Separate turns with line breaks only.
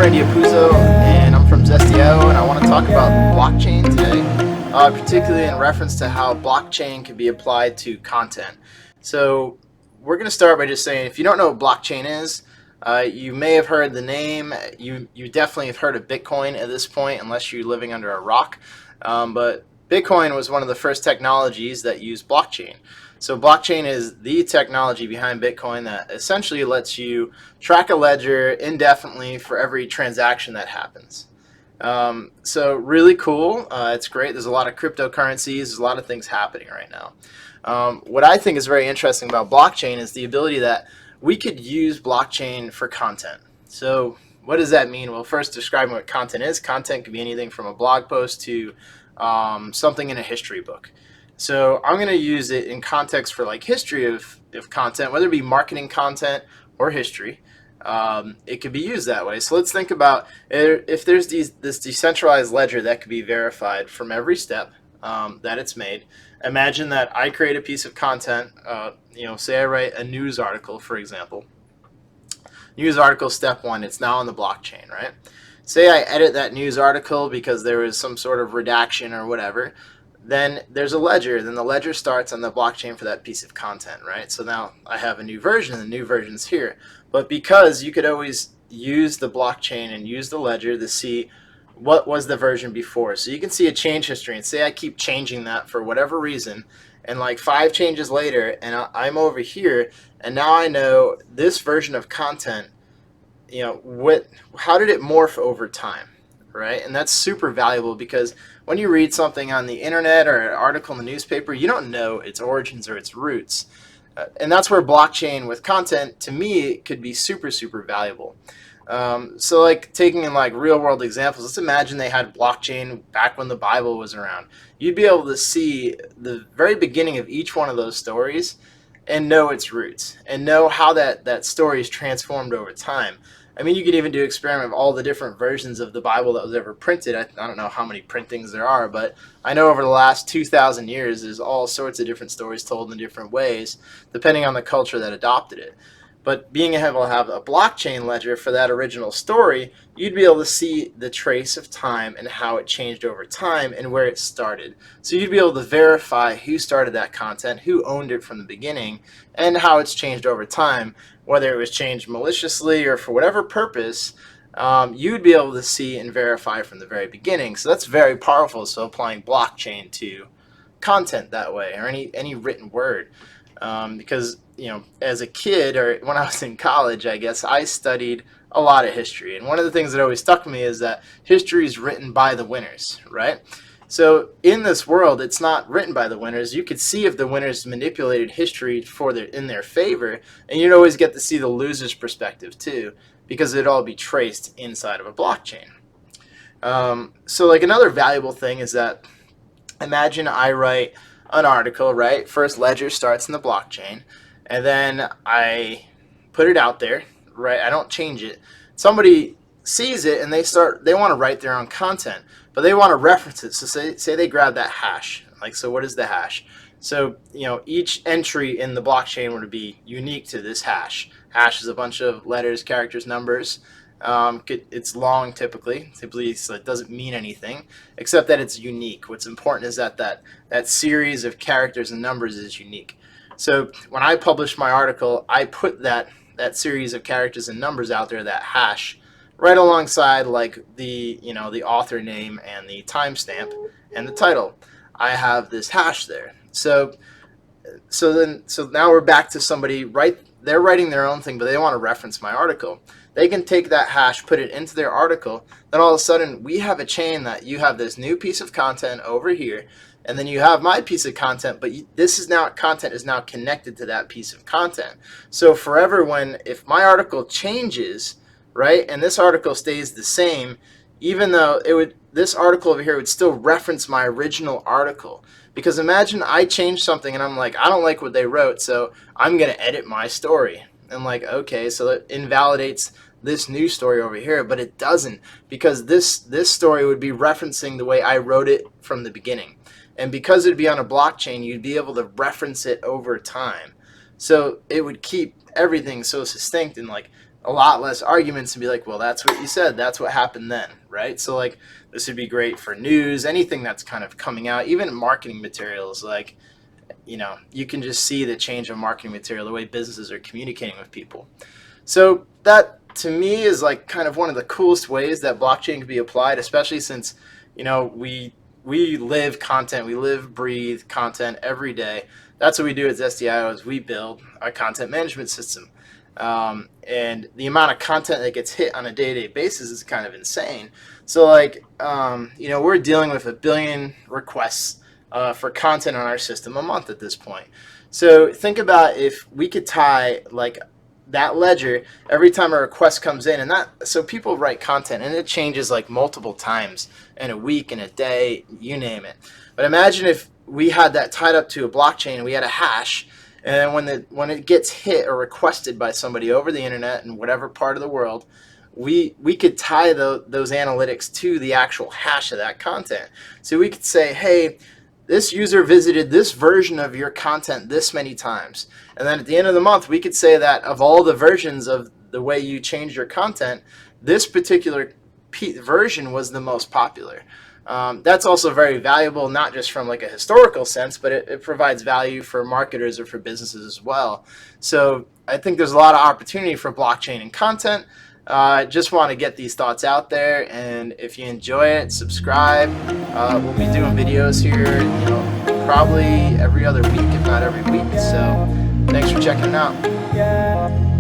Randy Apuzzo, and I'm from Zestio, and I want to talk about blockchain today, particularly in reference to how blockchain can be applied to content. So we're going to start by just saying, if you don't know what blockchain is, you may have heard the name. You definitely have heard of Bitcoin at this point, unless you're living under a rock. But Bitcoin was one of the first technologies that used blockchain. So blockchain is the technology behind Bitcoin that essentially lets you track a ledger indefinitely for every transaction that happens. So really cool. It's great. There's a lot of cryptocurrencies. There's a lot of things happening right now. What I think is very interesting about blockchain is the ability that we could use blockchain for content. So what does that mean? Well, first, describing what content is. Content can be anything from a blog post to something in a history book. So I'm going to use it in context for like history of content, whether it be marketing content or history. It could be used that way. So let's think about if there's this decentralized ledger that could be verified from every step that it's made. Imagine that I create a piece of content, say I write a news article, for example. News article step one, it's now on the blockchain, right? Say I edit that news article because there was some sort of redaction or whatever. Then there's a ledger. Then the ledger starts on the blockchain for that piece of content, right? So now I have a new version. The new version's here. But because you could always use the blockchain and use the ledger to see what was the version before. So you can see a change history, and say I keep changing that for whatever reason, and like 5 changes later, and I'm over here, and now I know this version of content, how did it morph over time? Right? And that's super valuable because when you read something on the internet or an article in the newspaper, you don't know its origins or its roots. And that's where blockchain with content, to me, could be super, super valuable. So like taking in like real world examples, let's imagine they had blockchain back when the Bible was around. You'd be able to see the very beginning of each one of those stories and know its roots and know how that story is transformed over time. I mean, you could even do an experiment of all the different versions of the Bible that was ever printed. I don't know how many printings there are, but I know over the last 2,000 years, there's all sorts of different stories told in different ways, depending on the culture that adopted it. But being able to have a blockchain ledger for that original story, you'd be able to see the trace of time and how it changed over time and where it started. So you'd be able to verify who started that content, who owned it from the beginning, and how it's changed over time, whether it was changed maliciously or for whatever purpose. You'd be able to see and verify from the very beginning. So that's very powerful. So applying blockchain to content that way, or any written word. Because as a kid, or when I was in college, I guess I studied a lot of history, and one of the things that always stuck with me is that history is written by the winners, right? So in this world, it's not written by the winners. You could see if the winners manipulated history in their favor, and you'd always get to see the loser's perspective too, because it'd all be traced inside of a blockchain. So like another valuable thing is that imagine I write an article, right? First ledger starts in the blockchain, and then I put it out there, right? I don't change it. Somebody sees it and they want to write their own content, but they want to reference it. So say they grab that hash. Like, so what is the hash? So, each entry in the blockchain would be unique to this hash. Hash is a bunch of letters, characters, numbers. It's long typically, so it doesn't mean anything, except that it's unique. What's important is that series of characters and numbers is unique. So when I publish my article, I put that series of characters and numbers out there, that hash, right alongside like the author name and the timestamp and the title. I have this hash there. So now we're back to somebody, right? They're writing their own thing, but they want to reference my article. They can take that hash, put it into their article, then all of a sudden we have a chain that you have this new piece of content over here, and then you have my piece of content, but content is now connected to that piece of content. So forever, if my article changes, right, and this article stays the same, even though this article over here would still reference my original article. Because imagine I change something and I'm like, I don't like what they wrote, so I'm going to edit my story. And like, okay, so it invalidates this new story over here, but it doesn't, because this story would be referencing the way I wrote it from the beginning. And because it'd be on a blockchain, you'd be able to reference it over time. So it would keep everything so succinct, and like a lot less arguments and be like, well, that's what you said, that's what happened then, right? So like this would be great for news, anything that's kind of coming out, even marketing materials. Like, you can just see the change of marketing material, the way businesses are communicating with people. So that to me is like kind of one of the coolest ways that blockchain can be applied, especially since we live content, we live breathe content every day. That's what we do at SDIO, is we build a content management system. And the amount of content that gets hit on a day-to-day basis is kind of insane. So like, we're dealing with 1 billion requests for content on our system a month at this point. So think about if we could tie like that ledger every time a request comes in, and that, so people write content and it changes like multiple times in a week, in a day, you name it. But imagine if we had that tied up to a blockchain and we had a hash, and when it gets hit or requested by somebody over the internet in whatever part of the world, we could tie those analytics to the actual hash of that content. So we could say, hey, this user visited this version of your content this many times. And then at the end of the month, we could say that of all the versions of the way you changed your content, this particular version was the most popular. That's also very valuable, not just from like a historical sense, but it provides value for marketers or for businesses as well. So I think there's a lot of opportunity for blockchain and content. Just want to get these thoughts out there, and if you enjoy it, subscribe. We'll be doing videos here, probably every other week, if not every week. So thanks for checking it out.